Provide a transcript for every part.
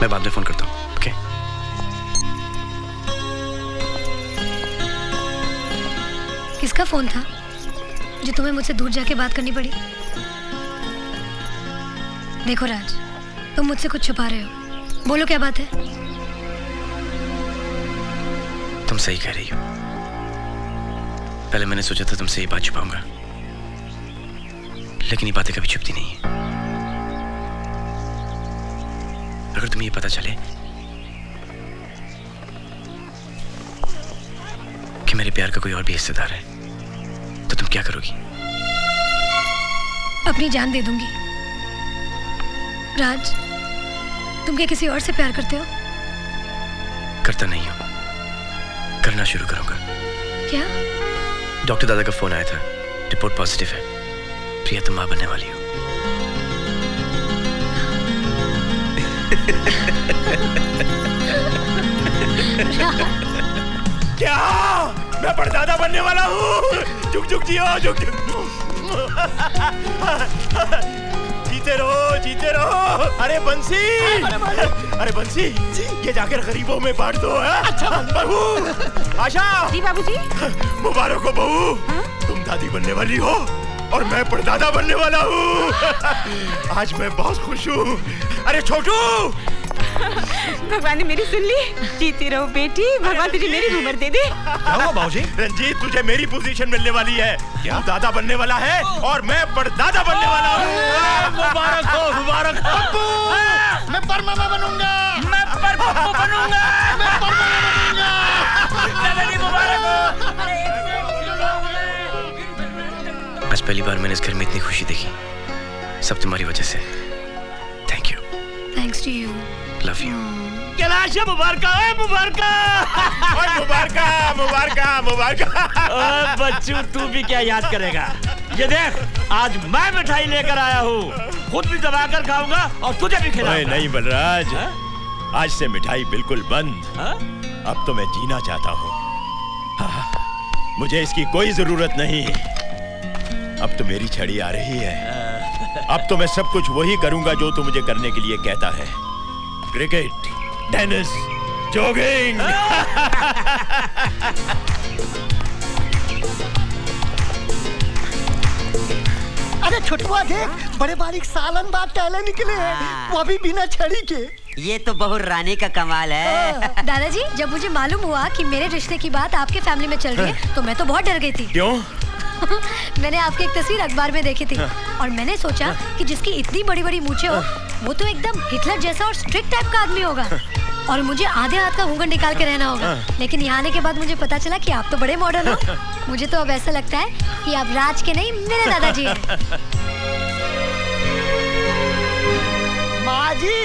मैं बाद में फोन करता हूँ। ओके? किसका फोन था जो तुम्हें मुझसे दूर जाके बात करनी पड़ी? देखो राज, तुम मुझसे कुछ छुपा रहे हो। बोलो क्या बात है? तुम सही कह रही हो। पहले मैंने सोचा था तुमसे ये बात छुपाऊंगा, लेकिन ये बातें कभी छुपती नहीं है। अगर तुम्हें ये पता चले कि मेरे प्यार का कोई और भी हिस्सेदार है, तो तुम क्या करोगी? अपनी जान दे दूंगी। राज, तुम क्या किसी और से प्यार करते हो? करता नहीं हूं, करना शुरू करूंगा। क्या? डॉक्टर दादा का फोन आया था, रिपोर्ट पॉजिटिव है। प्रिया, तुम मां बनने वाली हो। क्या? मैं परदादा बनने वाला हूँ। झुक झुक जियो, झुक झुक। जीते रहो, जीते रहो। अरे बंसी, अरे बंसी, ये जाकर गरीबों में बांट दो। अच्छा बहू, आशा। जी बाबूजी। मुबारक हो बहू, तुम दादी बनने वाली हो और मैं परदादा बनने वाला हूँ। आज मैं बहुत खुश हूँ। अरे छोटू, भगवान ने मेरी सुन ली। जीती रहो बेटी, भगवान तुझे मेरी उम्र दे दे। क्या हुआ बाबूजी? रंजीत, तुझे मेरी पोजीशन मिलने वाली है। क्या? तू दादा बनने वाला है और मैं परदादा बनने वाला हूँ। मुबारक हो, मुबारक हो। पप्पू, मैं परमामा बनूंगा। मैं परपप्पू बनूंगा। मैं परमामा बनूंगा। दादाजी मुबारक हो। आज पहली बार मैंने इस घर में इतनी खुशी देखी। सब तुम्हारी वजह से। Thank you. Thanks to you. Love you. Kailash मुबारका, मुबारका। मुबारका, मुबारका, मुबारका। बच्चू, तू भी क्या याद करेगा? ये देख, आज मैं मिठाई लेकर आया हूँ। खुद भी दबाकर खाऊंगा और तुझे भी खिलाऊंगा। नहीं बलराज, आज से मिठाई बिल्कुल बंद। अब तो मैं जीना चाहता हूँ। मुझे इसकी कोई जरूरत नहीं। अब तो मेरी छड़ी आ रही है। अब तो मैं सब कुछ वही करूंगा जो तू मुझे करने के लिए कहता है। Cricket, tennis, jogging. अरे छुटुआ देख, बड़े बारीक सालन बात टहले निकले हैं, वो भी बिना छड़ी के। ये तो बहू रानी का कमाल है। दादाजी, जब मुझे मालूम हुआ कि मेरे रिश्ते की बात आपके फैमिली में चल रही है, तो मैं तो बहुत डर गई थी। क्यों? मैंने आपकी एक तस्वीर अखबार में देखी थी और मैंने सोचा कि जिसकी इतनी बड़ी बड़ी मूंछें हो, वो तो एकदम हिटलर जैसा और स्ट्रिक्ट टाइप का आदमी होगा और मुझे आधे हाथ का घूंघट निकाल के रहना होगा। लेकिन यहाँ आने के बाद मुझे पता चला कि आप तो बड़े मॉडर्न हो। मुझे तो अब ऐसा लगता है कि आप राज के नहीं, मेरे दादाजी हैं। माँ जी,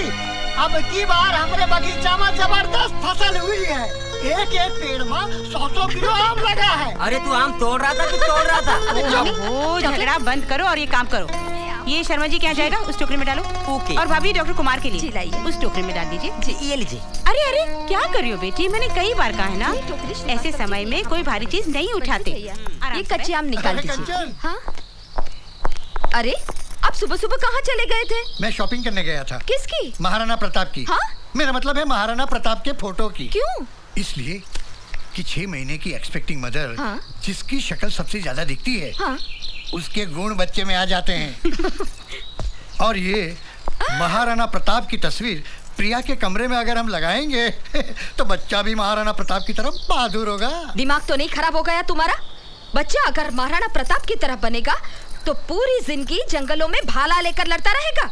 अब की बार हमारे बगीचा में जबरदस्त फसल हुई है। एक एक पेड़ में 100-100 किलो आम लगा है। अरे तू आम तोड़ रहा था कि तोड़ रहा था? ओहो, झगड़ा बंद करो और ये काम करो। ये शर्मा जी क्या जाएगा, उस टोकरी में डालो। ओके। और भाभी डॉक्टर कुमार के लिए लाइए, उस टोकरी में डाल दीजिए। जी, ये लीजिए। अरे अरे, क्या कर रही हो बेटी? मैंने कई बार कहा है ना, ऐसे समय में कोई भारी चीज नहीं उठाते। ये कच्चे आम निकाल दीजिए। कंचन, हाँ? अरे, आप सुबह सुबह कहाँ चले गए थे? मैं शॉपिंग करने गया था। किसकी? महाराणा प्रताप की। हाँ? मेरा मतलब है महाराणा प्रताप के फोटो की। क्यों? इसलिए कि 6 महीने की एक्सपेक्टिंग मदर, हाँ? जिसकी शक्ल सबसे ज्यादा दिखती है, हाँ? उसके गुण बच्चे में आ जाते हैं। और ये महाराणा प्रताप की तस्वीर प्रिया के कमरे में अगर हम लगाएंगे तो बच्चा भी महाराणा प्रताप की तरफ बहादुर होगा। दिमाग तो नहीं खराब हो गया तुम्हारा? बच्चा अगर महाराणा प्रताप की तरह बनेगा तो पूरी जिंदगी जंगलों में भाला लेकर लड़ता रहेगा।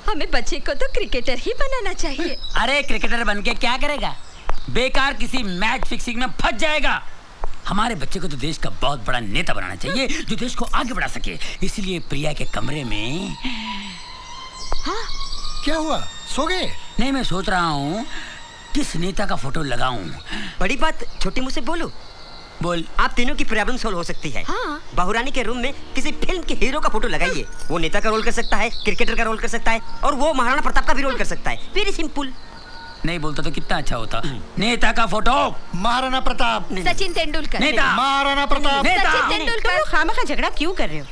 हमें बच्चे को तो क्रिकेटर ही बनाना चाहिए। अरे क्रिकेटर बनके क्या करेगा? बेकार किसी मैच फिक्सिंग में फंस जाएगा। हमारे बच्चे को तो देश का बहुत बड़ा नेता बनाना चाहिए, जो देश को आगे बढ़ा सके। इसलिए प्रिया के कमरे में। हाँ? क्या हुआ, सो गए? नहीं, मैं सोच रहा हूँ किस नेता का फोटो लगाऊं। बड़ी बात छोटी मुझसे बोलो। बोल। आप तीनों की प्रॉब्लम सॉल्व हो सकती है। हाँ? बहुरानी के रूम में किसी फिल्म के हीरो का फोटो लगाइए। वो नेता का रोल कर सकता है, क्रिकेटर का रोल कर सकता है और वो महाराणा प्रताप का भी रोल कर सकता है। Very simple. नहीं बोलता तो कितना अच्छा होता। नेता का फोटो महाराणा प्रताप। सचिन तेंदुलकर। नेता। महाराणा प्रताप। सचिन तेंदुलकर। तुम खामखा झगड़ा क्यों कर रहे हो?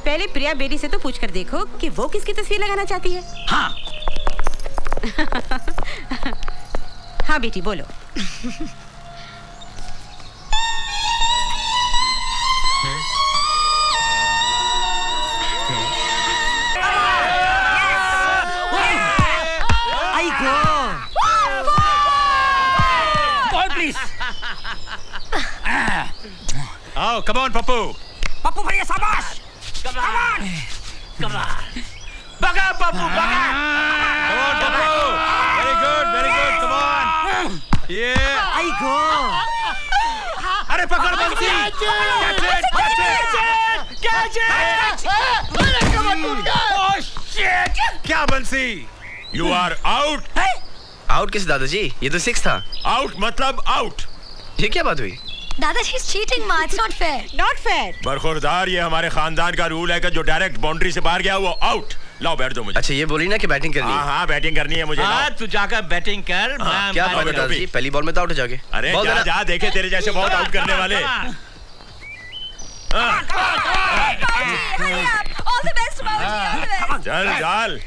पहले प्रिया बेटी से तो पूछ कर देखो कि वो किसकी तस्वीर लगाना चाहती है। हाँ, हाँ बेटी बोलो। आई गो प्लीज आओ कम ऑन पप्पू। पप्पू भैया शाबाश। बगा पप्पू बगा। Very good come on. ये आई गो अरे पकड़ बंसी। क्या बंसी? You are out. आउट किस दादाजी? ये तो 6 था। आउट मतलब आउट। ये क्या बात हुई? दादाजी इज चीटिंग माँ, it's not fair. Not fair. बरखुरदार, ये हमारे खानदान का रूल है कि जो डायरेक्ट बाउंड्री से बाहर गया वो आउट। लाओ बैठ दो मुझे। अच्छा ये बोली ना कि बैटिंग करनी हाँ है। हाँ बैटिंग करनी है मुझे। हाँ लाओ। तू जाकर बैटिंग कर। मैं क्या मैं- बात है दादाजी? पहली बॉल में तो आउट हो जाओगे। अरे बॉल जा देना। जा, देखे तेरे जैसे बहुत आउट करने वाले। ऑल द बेस्ट बाबूजी। चल चल।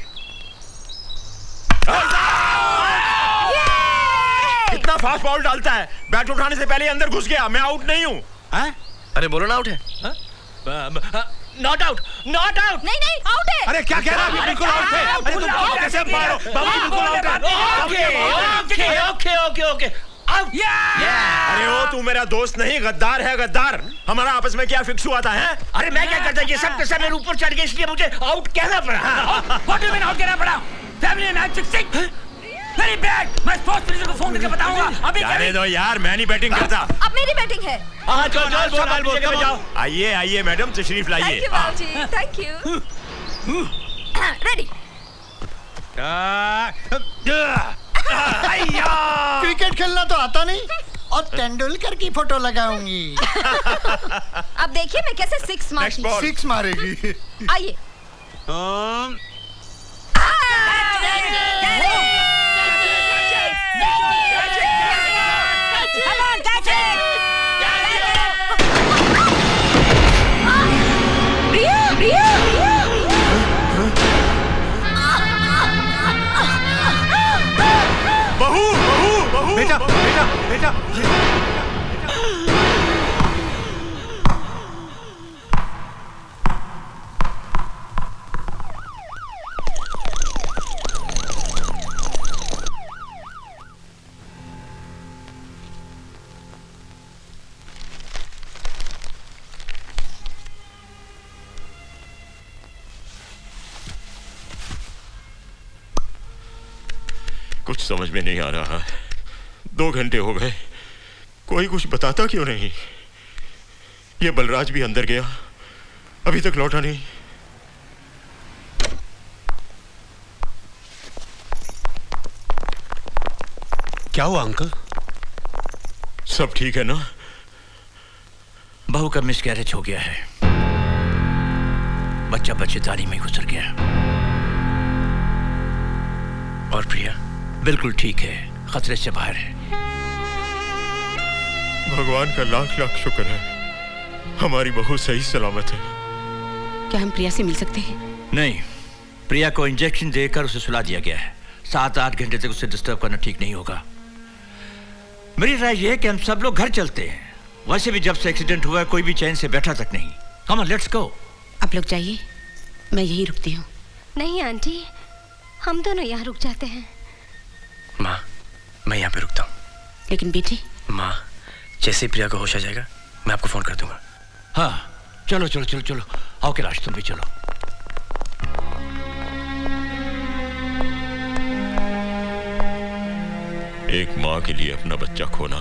कितना फास्ट बॉल डालता है, बैट उठाने से पहले अंदर घुस गया। मैं आउट नहीं हूँ। अरे बोलो ना आउट है। Not out not out. नहीं आउट है। अरे क्या कह रहा है? बिल्कुल आउट है। अरे तुम आउट कैसे मारो? बाबू बिल्कुल आउट है। Okay okay okay out. अरे ओ तू मेरा दोस्त नहीं, गद्दार है गद्दार। हमारा आपस में क्या फिक्स हुआ था है? अरे मैं क्या करता, ये सब मेरे ऊपर चढ़ गए इसलिए मुझे आउट कहना पड़ा। What do you mean out कहना पड़ा? Family match fixing very bad. मैं स्पोर्ट्स मिनिस्टर को फोन करके बताऊंगा अभी। जाने दो यार, मैं नहीं बैटिंग करता। अब मेरी बैटिंग है। हाँ चल चल बोल बोल जगह पे जाओ। आइए आइए मैडम, तशरीफ थैंक लाइए। यू बाबूजी, थैंक यू। रेडी। क्रिकेट खेलना तो आता नहीं और तेंदुलकर की फोटो लगाऊंगी। अब देखिए मैं कैसे 6 मारती हूँ। 6 मारेगी। आइए। बहू बहू बहू। बेटा बेटा बेटा। कुछ समझ में नहीं आ रहा। 2 घंटे हो गए, कोई कुछ बताता क्यों नहीं? ये बलराज भी अंदर गया, अभी तक लौटा नहीं। क्या हुआ अंकल? सब ठीक है ना? बहू का मिसकैरेज हो गया है। बच्चा बच्चेदानी में गुजर गया। और प्रिया? बिल्कुल ठीक है, खतरे से बाहर है। भगवान का लाख लाख शुक्र है, हमारी बहू सही सलामत है। क्या हम प्रिया से मिल सकते हैं? नहीं, प्रिया को इंजेक्शन देकर उसे सुला दिया गया है। 7-8 घंटे तक उसे डिस्टर्ब करना ठीक नहीं होगा। मेरी राय यह है कि हम सब लोग घर चलते हैं। वैसे भी जब से एक्सीडेंट हुआ है कोई भी चैन से बैठा तक नहीं। Come on let's go. आप लोग जाइए, मैं यहीं रुकती हूँ। नहीं आंटी, हम दोनों यहाँ रुक जाते हैं। माँ मैं यहाँ पे रुकता हूँ। लेकिन बेटी। माँ जैसे ही प्रिया को होश आ जाएगा मैं आपको फोन कर दूंगा। हाँ चलो चलो चलो चलो, आओ कैलाश तुम भी चलो। एक माँ के लिए अपना बच्चा खोना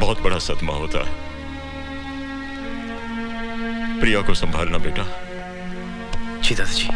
बहुत बड़ा सदमा होता है। प्रिया को संभालना बेटा। जी दादाजी।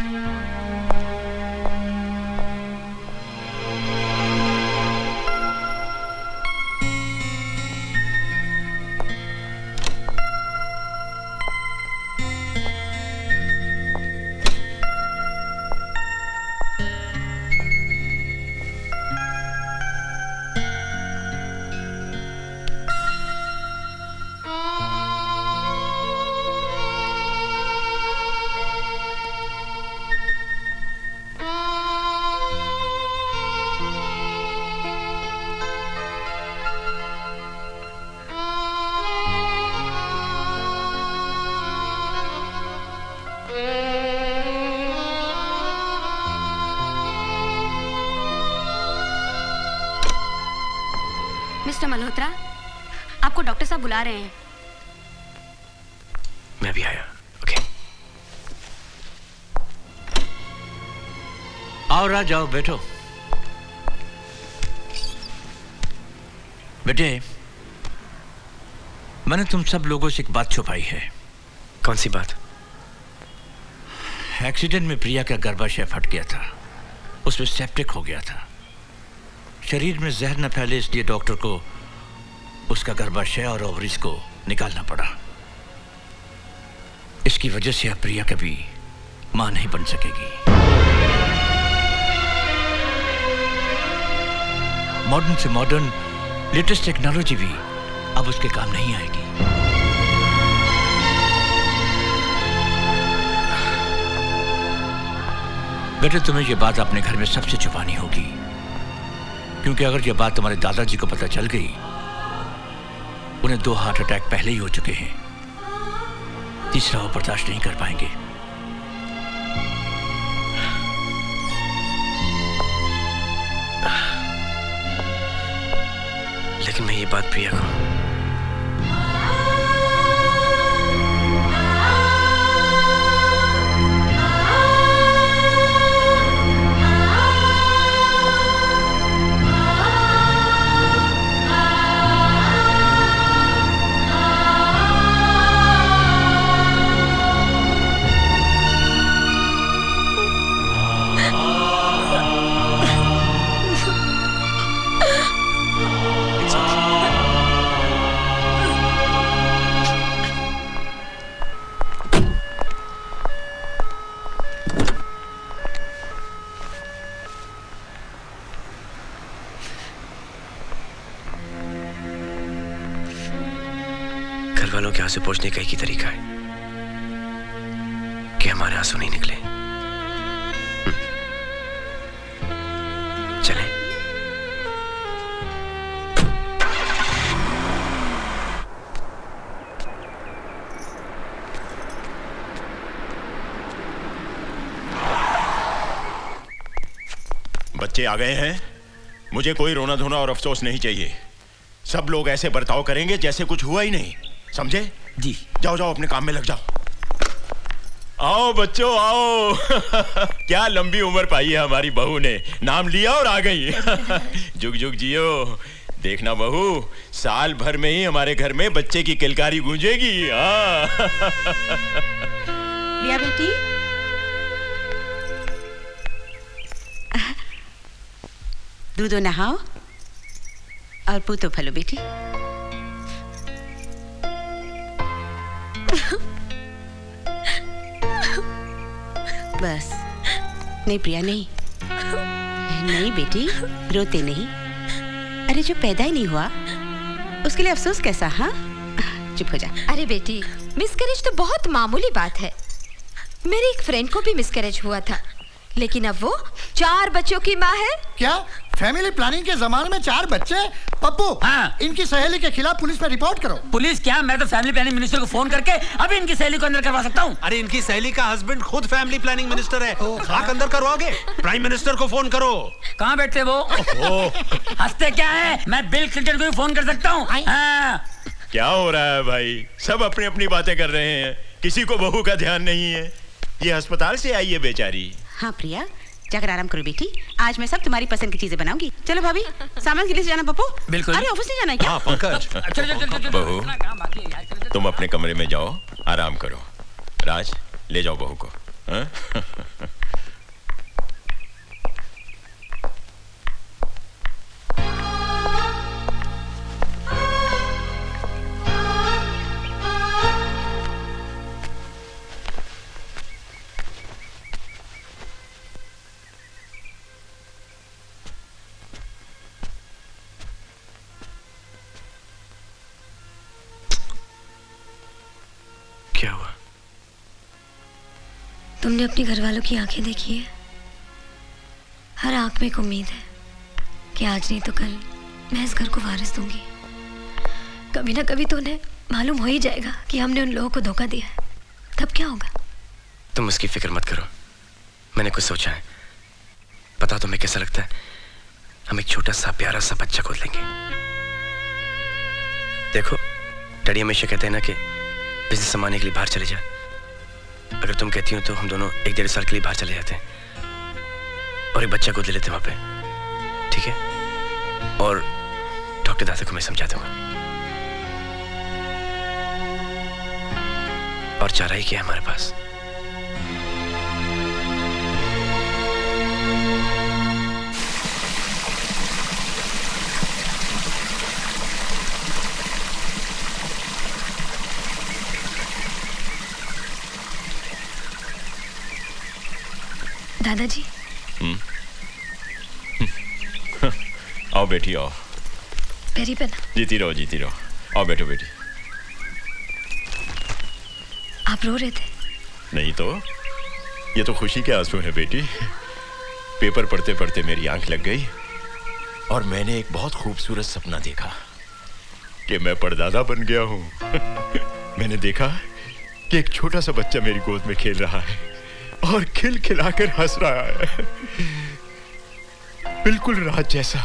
मिस्टर मल्होत्रा, आपको डॉक्टर साहब बुला रहे हैं। मैं भी आया। ओके। आओ राज, आओ बैठो। बेटे, मैंने तुम सब लोगों से एक बात छुपाई है। कौन सी बात? एक्सीडेंट में प्रिया का गर्भाशय फट गया था, उसमें सेप्टिक हो गया था। शरीर में जहर न फैले इसलिए डॉक्टर को उसका गर्भाशय और ओवरीज को निकालना पड़ा। इसकी वजह से अब प्रिया कभी मां नहीं बन सकेगी। मॉडर्न से मॉडर्न लेटेस्ट टेक्नोलॉजी भी अब उसके काम नहीं आएगी। बेटे, तुम्हें यह बात अपने घर में सबसे छुपानी होगी, क्योंकि अगर यह बात तुम्हारे दादाजी को पता चल गई, उन्हें 2 हार्ट अटैक पहले ही हो चुके हैं, तीसरा वो बर्दाश्त नहीं कर पाएंगे। लेकिन मैं ये बात प्रिया को वालों के आंसू पोंछने का एक ही तरीका है कि हमारे आंसू नहीं निकले। चलें। बच्चे आ गए हैं। मुझे कोई रोना धोना और अफसोस नहीं चाहिए। सब लोग ऐसे बर्ताव करेंगे जैसे कुछ हुआ ही नहीं, समझे? जी। जाओ जाओ, अपने काम में लग जाओ। आओ बच्चों आओ। क्या लंबी उम्र पाई है हमारी बहू ने, नाम लिया और आ गई। जुग जुग जियो। देखना बहू, साल भर में ही हमारे घर में बच्चे की किलकारी गूंजेगी। लिया बेटी, दूधो नहाओ और पूतो फलो बेटी। बस, नहीं प्रिया नहीं, नहीं बेटी, रोते नहीं। अरे जो पैदा ही नहीं हुआ उसके लिए अफसोस कैसा? हाँ, चुप हो जा। अरे बेटी, मिसकैरेज तो बहुत मामूली बात है। मेरी एक फ्रेंड को भी मिसकैरेज हुआ था, लेकिन अब वो 4 बच्चों की माँ है। क्या फैमिली प्लानिंग के जमाने में 4 बच्चे? पप्पू, हाँ। इनकी सहेली के खिलाफ पुलिस में रिपोर्ट करो। पुलिस क्या, मैं तो फैमिली प्लानिंग मिनिस्टर को फोन करके अभी इनकी सहेली को अंदर करवा सकता हूँ। अरे इनकी सहेली का हस्बैंड खुद फैमिली प्लानिंग मिनिस्टर है। खाक अंदर करवाओगे? प्राइम मिनिस्टर को फोन करो। कहाँ बैठते वो? हंसते क्या है? मैं बिल क्लिंटन को भी फोन कर सकता हूँ। हाँ। क्या हो रहा है भाई? सब अपनी अपनी बातें कर रहे हैं, किसी को बहू का ध्यान नहीं है। ये अस्पताल से आई है बेचारी। हाँ प्रिया, जाकर आराम करो बेटी, आज मैं सब तुम्हारी पसंद की चीजें बनाऊंगी। चलो भाभी, सामान के लिए जाना पप्पू? बिल्कुल। अरे ऑफिस नहीं जाना है क्या? हाँ पंकज। बहू, तुम अपने कमरे में जाओ, आराम करो। राज, ले जाओ बहू को। हाँ? क्या हुआ? तुमने अपनी घरवालों की आंखें देखी है? हर आंख में एक उम्मीद है कि आज नहीं तो कल मैं इस घर को वारिस दूंगी। कभी ना कभी तो उन्हें मालूम हो ही जाएगा कि हमने उन लोगों को धोखा दिया है। तब क्या होगा? तुम उसकी फिक्र मत करो, मैंने कुछ सोचा है। पता तुम्हें कैसा लगता है? हम एक छोटा सा प्यारा सा बच्चा गोद लेंगे, देखो, डैडी हमेशा कहते हैं ना कि बिजनेस संभालने के लिए बाहर चले जा। अगर तुम कहती हो तो हम दोनों 1-1.5 साल के लिए बाहर चले जाते हैं और एक बच्चा गोद ले लेते हैं वहां पे, ठीक है? और डॉक्टर दादा को मैं समझा दूंगा। और चारा ही क्या है हमारे पास? दादाजी। आओ बेटी आओ। पैरी पे ना। जीती रहो जीती रहो। आओ बैठो बेटी। आप रो रहे थे? नहीं तो, ये तो खुशी के आंसू है बेटी। पेपर पढ़ते पढ़ते मेरी आंख लग गई और मैंने एक बहुत खूबसूरत सपना देखा कि मैं परदादा बन गया हूँ। मैंने देखा कि एक छोटा सा बच्चा मेरी गोद में खेल रहा है और खिलखिलाकर हंस रहा है, बिल्कुल रात जैसा।